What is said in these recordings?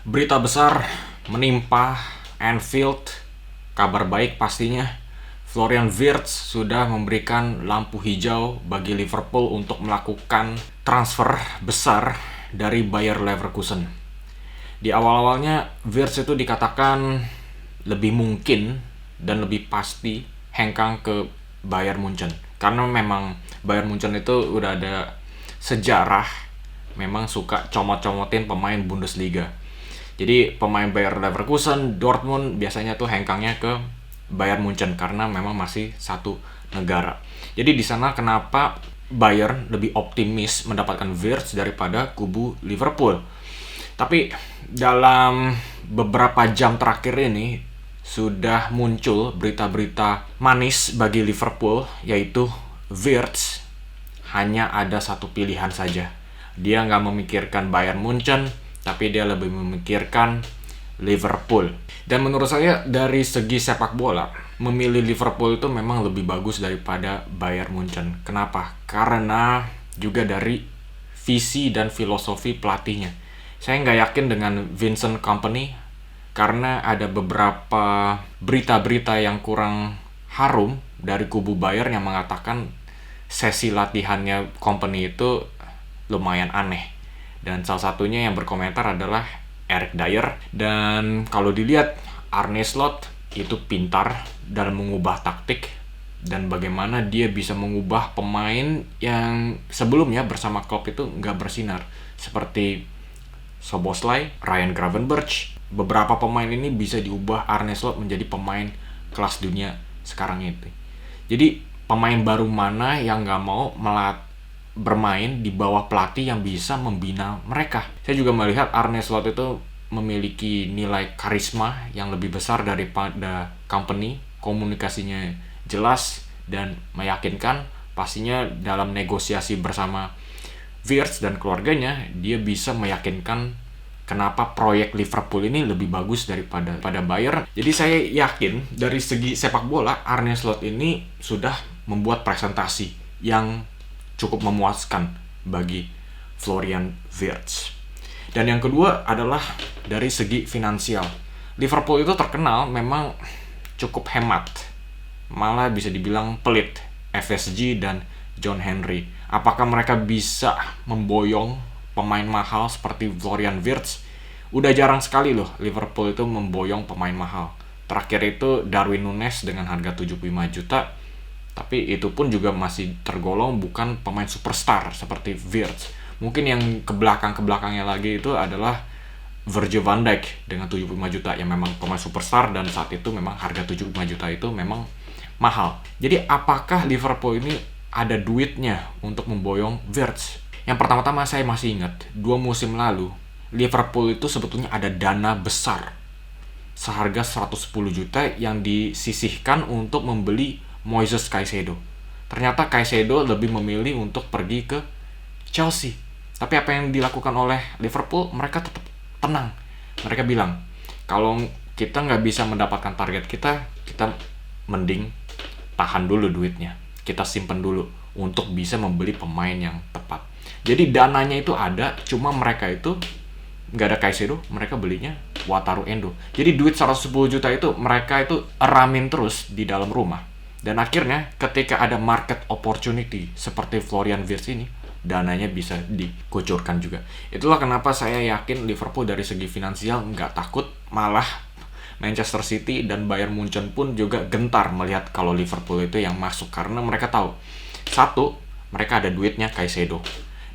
Berita besar menimpa Anfield. Kabar baik pastinya. Florian Wirtz sudah memberikan lampu hijau bagi Liverpool untuk melakukan transfer besar dari Bayer Leverkusen. Di awal-awalnya Wirtz itu dikatakan lebih mungkin dan lebih pasti hengkang ke Bayern Munchen. Karena memang Bayern Munchen itu udah ada sejarah memang suka comot-comotin pemain Bundesliga. Jadi pemain Bayer Leverkusen, Dortmund biasanya tuh hengkangnya ke Bayern Munchen karena memang masih satu negara. Jadi di sana kenapa Bayern lebih optimis mendapatkan Wirtz daripada kubu Liverpool. Tapi dalam beberapa jam terakhir ini sudah muncul berita-berita manis bagi Liverpool, yaitu Wirtz hanya ada satu pilihan saja. Dia nggak memikirkan Bayern Munchen, tapi dia lebih memikirkan Liverpool. Dan menurut saya dari segi sepak bola, memilih Liverpool itu memang lebih bagus daripada Bayern Munchen. Kenapa? Karena juga dari visi dan filosofi pelatihnya. Saya nggak yakin dengan Vincent Kompany, karena ada beberapa berita-berita yang kurang harum dari kubu Bayern yang mengatakan sesi latihannya Kompany itu lumayan aneh. Dan salah satunya yang berkomentar adalah Eric Dier. Dan kalau dilihat Arne Slot itu pintar dalam mengubah taktik dan bagaimana dia bisa mengubah pemain yang sebelumnya bersama Klopp itu nggak bersinar, seperti Szoboszlai, Ryan Gravenberch. Beberapa pemain ini bisa diubah Arne Slot menjadi pemain kelas dunia sekarang itu. Jadi pemain baru mana yang nggak mau bermain di bawah pelatih yang bisa membina mereka. Saya juga melihat Arne Slot itu memiliki nilai karisma yang lebih besar daripada Kompany. Komunikasinya jelas dan meyakinkan. Pastinya dalam negosiasi bersama Wirtz dan keluarganya, dia bisa meyakinkan kenapa proyek Liverpool ini lebih bagus daripada Bayern. Jadi saya yakin dari segi sepak bola, Arne Slot ini sudah membuat presentasi yang cukup memuaskan bagi Florian Wirtz. Dan yang kedua adalah dari segi finansial. Liverpool itu terkenal memang cukup hemat, malah bisa dibilang pelit. FSG dan John Henry, apakah mereka bisa memboyong pemain mahal seperti Florian Wirtz? Udah jarang sekali loh Liverpool itu memboyong pemain mahal. Terakhir itu Darwin Núñez dengan harga 75 juta. Tapi itu pun juga masih tergolong bukan pemain superstar seperti Wirtz. Mungkin yang kebelakangnya lagi itu adalah Virgil van Dijk dengan 75 juta yang memang pemain superstar, dan saat itu memang harga 75 juta itu memang mahal. Jadi apakah Liverpool ini ada duitnya untuk memboyong Wirtz? Yang pertama-tama saya masih ingat 2 musim lalu Liverpool itu sebetulnya ada dana besar seharga 110 juta yang disisihkan untuk membeli Moises Caicedo. Ternyata Caicedo lebih memilih untuk pergi ke Chelsea. Tapi apa yang dilakukan oleh Liverpool? Mereka tetap tenang. Mereka bilang, kalau kita nggak bisa mendapatkan target kita mending tahan dulu duitnya. Kita simpen dulu untuk bisa membeli pemain yang tepat. Jadi dananya itu ada, cuma mereka itu nggak ada Caicedo, mereka belinya Wataru Endo. Jadi duit 110 juta itu mereka itu ramin terus di dalam rumah. Dan akhirnya ketika ada market opportunity seperti Florian Wirtz ini, dananya bisa dikucurkan juga. Itulah kenapa saya yakin Liverpool dari segi finansial nggak takut, malah Manchester City dan Bayern Munchen pun juga gentar melihat kalau Liverpool itu yang masuk, karena mereka tahu, satu, mereka ada duitnya Caicedo.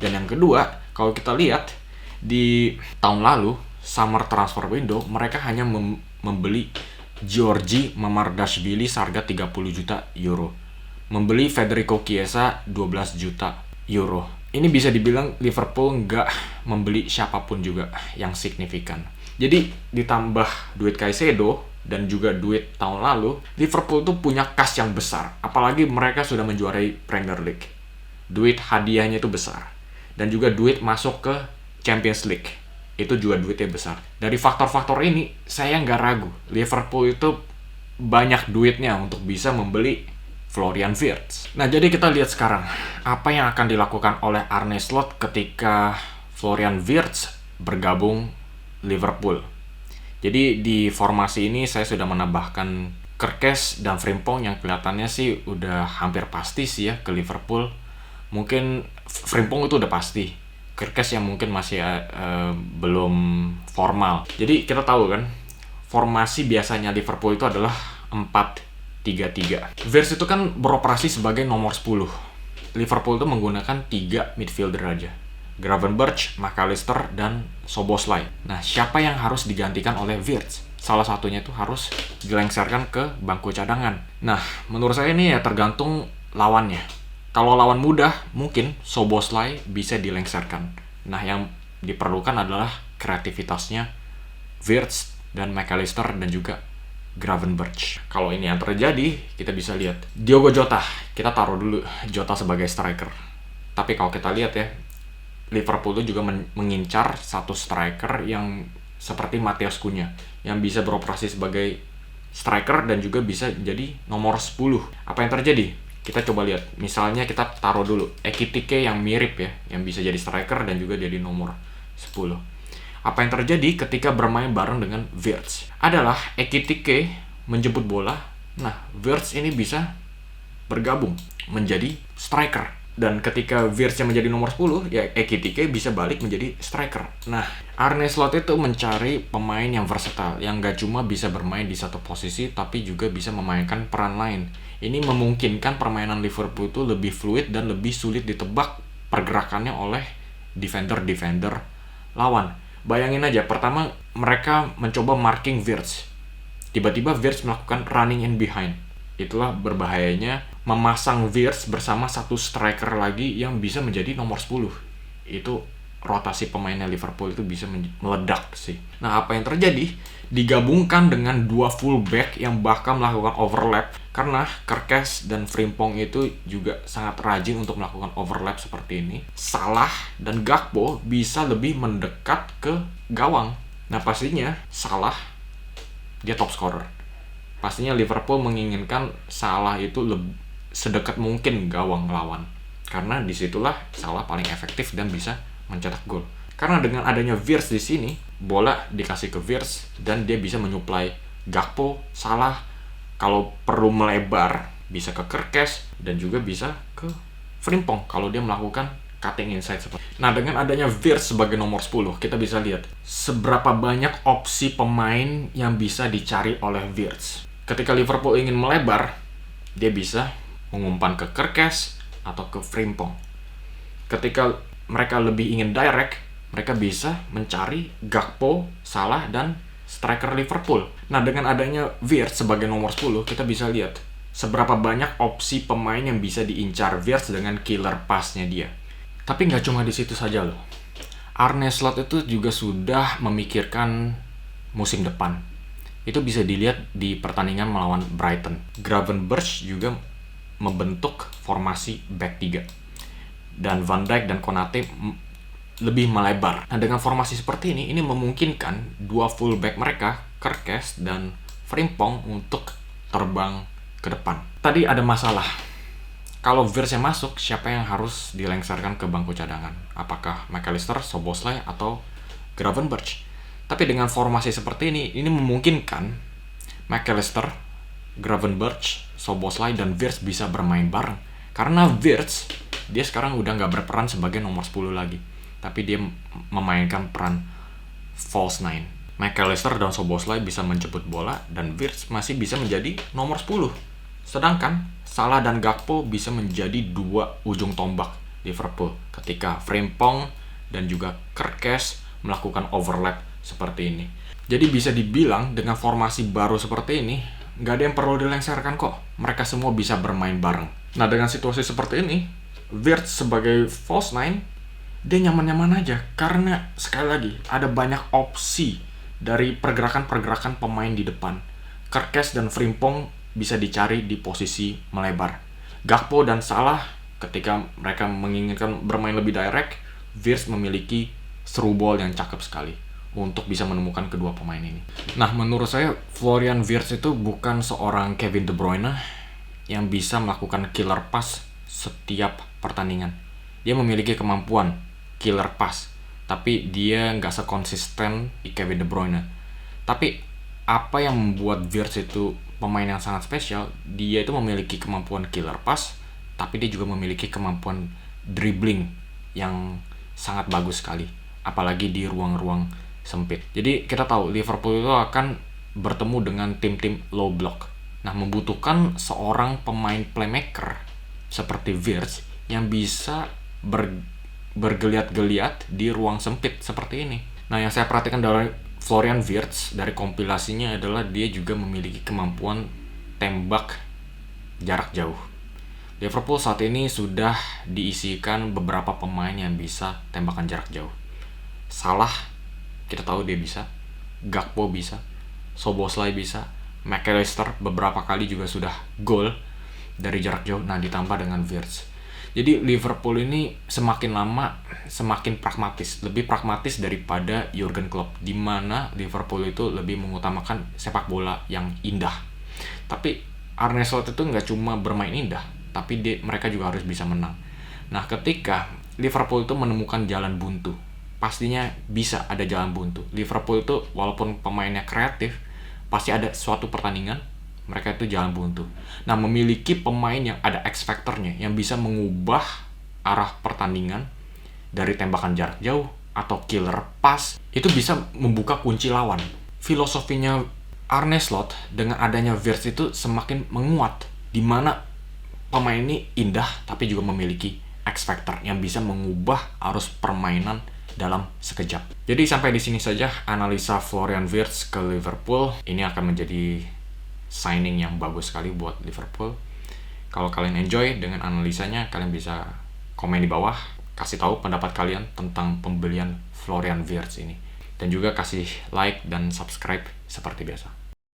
Dan yang kedua, kalau kita lihat di tahun lalu summer transfer window, mereka hanya membeli Georgi Mamardashvili seharga 30 juta euro. Membeli Federico Chiesa 12 juta euro. Ini bisa dibilang Liverpool nggak membeli siapapun juga yang signifikan. Jadi ditambah duit Caicedo dan juga duit tahun lalu, Liverpool tuh punya kas yang besar. Apalagi mereka sudah menjuarai Premier League. Duit hadiahnya itu besar. Dan juga duit masuk ke Champions League. Itu juga duitnya besar. Dari faktor-faktor ini, saya nggak ragu. Liverpool itu banyak duitnya untuk bisa membeli Florian Wirtz. Nah, jadi kita lihat sekarang apa yang akan dilakukan oleh Arne Slot ketika Florian Wirtz bergabung Liverpool. Jadi di formasi ini saya sudah menambahkan Kerkez dan Frimpong yang kelihatannya sih udah hampir pasti sih ya ke Liverpool. Mungkin Frimpong itu udah pasti. Kerkez yang mungkin masih belum formal. Jadi kita tahu kan, formasi biasanya Liverpool itu adalah 4-3-3. Wirtz itu kan beroperasi sebagai nomor 10. Liverpool itu menggunakan 3 midfielder aja. Gravenberch, McAllister, dan Szoboszlai. Nah, siapa yang harus digantikan oleh Wirtz? Salah satunya itu harus dilengsarkan ke bangku cadangan. Nah, menurut saya ini ya tergantung lawannya. Kalau lawan mudah, mungkin Szoboszlai bisa dilengsarkan. Nah, yang diperlukan adalah kreativitasnya Wirtz dan McAllister dan juga Gravenberch. Kalau ini yang terjadi, kita bisa lihat Diogo Jota. Kita taruh dulu Jota sebagai striker. Tapi kalau kita lihat ya, Liverpool itu juga mengincar satu striker yang seperti Matheus Cunha, yang bisa beroperasi sebagai striker dan juga bisa jadi nomor 10. Apa yang terjadi? Kita coba lihat. Misalnya kita taruh dulu Ekitike yang mirip ya, yang bisa jadi striker dan juga jadi nomor 10. Apa yang terjadi ketika bermain bareng dengan Wirtz? Adalah Ekitike menjemput bola. Nah, Wirtz ini bisa bergabung menjadi striker. Dan ketika Wirtz yang menjadi nomor 10, ya Ekitike bisa balik menjadi striker. Nah, Arne Slot itu mencari pemain yang versatile, yang gak cuma bisa bermain di satu posisi, tapi juga bisa memainkan peran lain. Ini memungkinkan permainan Liverpool itu lebih fluid dan lebih sulit ditebak pergerakannya oleh defender-defender lawan. Bayangin aja, pertama mereka mencoba marking Wirtz. Tiba-tiba Wirtz melakukan running in behind. Itulah berbahayanya memasang Wirtz bersama satu striker lagi yang bisa menjadi nomor 10. Itu rotasi pemainnya Liverpool itu bisa meledak sih. Nah, apa yang terjadi? Digabungkan dengan 2 fullback yang bahkan melakukan overlap, karena Kerkez dan Frimpong itu juga sangat rajin untuk melakukan overlap seperti ini. Salah dan Gakpo bisa lebih mendekat ke gawang. Nah, pastinya Salah dia top scorer. Pastinya Liverpool menginginkan Salah itu sedekat mungkin gawang lawan, karena disitulah Salah paling efektif dan bisa mencetak gol. Karena dengan adanya Wirtz di sini, bola dikasih ke Wirtz dan dia bisa menyuplai Gakpo, Salah. Kalau perlu melebar bisa ke Kerkez dan juga bisa ke Frimpong kalau dia melakukan cutting inside seperti. Nah, dengan adanya Wirtz sebagai nomor 10, kita bisa lihat seberapa banyak opsi pemain yang bisa dicari oleh Wirtz. Ketika Liverpool ingin melebar, dia bisa mengumpan ke Kerkez atau ke Frimpong. Ketika mereka lebih ingin direct, mereka bisa mencari Gakpo, Salah, dan striker Liverpool. Nah, dengan adanya Wirtz sebagai nomor 10, kita bisa lihat seberapa banyak opsi pemain yang bisa diincar Wirtz dengan killer pass-nya dia. Tapi nggak cuma di situ saja loh. Arne Slot itu juga sudah memikirkan musim depan. Itu bisa dilihat di pertandingan melawan Brighton. Gravenberch juga membentuk formasi back 3. Dan Van Dijk dan Konate lebih melebar. Nah, dengan formasi seperti ini memungkinkan 2 fullback mereka, Kerkez dan Frimpong, untuk terbang ke depan. Tadi ada masalah. Kalau Wirtz yang masuk, siapa yang harus dilengsarkan ke bangku cadangan? Apakah McAllister, Szoboszlai, atau Gravenberch? Tapi dengan formasi seperti ini memungkinkan McAllister, Gravenberch, Szoboszlai, dan Wirtz bisa bermain bareng. Karena Wirtz, dia sekarang udah nggak berperan sebagai nomor 10 lagi, tapi dia memainkan peran false 9. McAllister dan Szoboszlai bisa menjemput bola, dan Wirtz masih bisa menjadi nomor 10. Sedangkan Salah dan Gakpo bisa menjadi 2 ujung tombak Liverpool ketika Frimpong dan juga Kerkez melakukan overlap seperti ini. Jadi bisa dibilang dengan formasi baru seperti ini, nggak ada yang perlu dilengsarkan kok. Mereka semua bisa bermain bareng. Nah, dengan situasi seperti ini, Wirtz sebagai false 9, dia nyaman-nyaman aja. Karena sekali lagi, ada banyak opsi dari pergerakan-pergerakan pemain di depan. Kerkez dan Frimpong bisa dicari di posisi melebar. Gakpo dan Salah, ketika mereka menginginkan bermain lebih direct, Wirtz memiliki through ball yang cakep sekali untuk bisa menemukan kedua pemain ini. Nah, menurut saya Florian Wirtz itu bukan seorang Kevin De Bruyne yang bisa melakukan killer pass setiap pertandingan. Dia memiliki kemampuan killer pass, tapi dia nggak sekonsisten Kevin De Bruyne. Tapi apa yang membuat Wirtz itu pemain yang sangat spesial, dia itu memiliki kemampuan killer pass, tapi dia juga memiliki kemampuan dribbling yang sangat bagus sekali, apalagi di ruang-ruang sempit. Jadi kita tahu Liverpool itu akan bertemu dengan tim-tim low block. Nah, membutuhkan seorang pemain playmaker seperti Wirtz yang bisa bergeliat-geliat di ruang sempit seperti ini. Nah, yang saya perhatikan dari Florian Wirtz dari kompilasinya adalah dia juga memiliki kemampuan tembak jarak jauh. Liverpool saat ini sudah diisikan beberapa pemain yang bisa tembakan jarak jauh. Salah, kita tahu dia bisa. Gakpo bisa. Szoboszlai bisa. McAllister beberapa kali juga sudah gol dari jarak jauh. Nah, ditambah dengan Wirtz. Jadi Liverpool ini semakin lama semakin pragmatis, lebih pragmatis daripada Jurgen Klopp, di mana Liverpool itu lebih mengutamakan sepak bola yang indah. Tapi Arne Slot itu nggak cuma bermain indah, tapi mereka juga harus bisa menang. Nah, ketika Liverpool itu menemukan jalan buntu, pastinya bisa ada jalan buntu. Liverpool itu walaupun pemainnya kreatif, pasti ada suatu pertandingan mereka itu jalan buntu. Nah, memiliki pemain yang ada X factor-nya, yang bisa mengubah arah pertandingan dari tembakan jarak jauh atau killer pass, itu bisa membuka kunci lawan. Filosofinya Arne Slot dengan adanya Wirtz itu semakin menguat, di mana pemain ini indah tapi juga memiliki X factor yang bisa mengubah arus permainan dalam sekejap. Jadi sampai di sini saja analisa Florian Wirtz ke Liverpool. Ini akan menjadi signing yang bagus sekali buat Liverpool. Kalau kalian enjoy dengan analisanya, kalian bisa komen di bawah, kasih tahu pendapat kalian tentang pembelian Florian Wirtz ini, dan juga kasih like dan subscribe seperti biasa.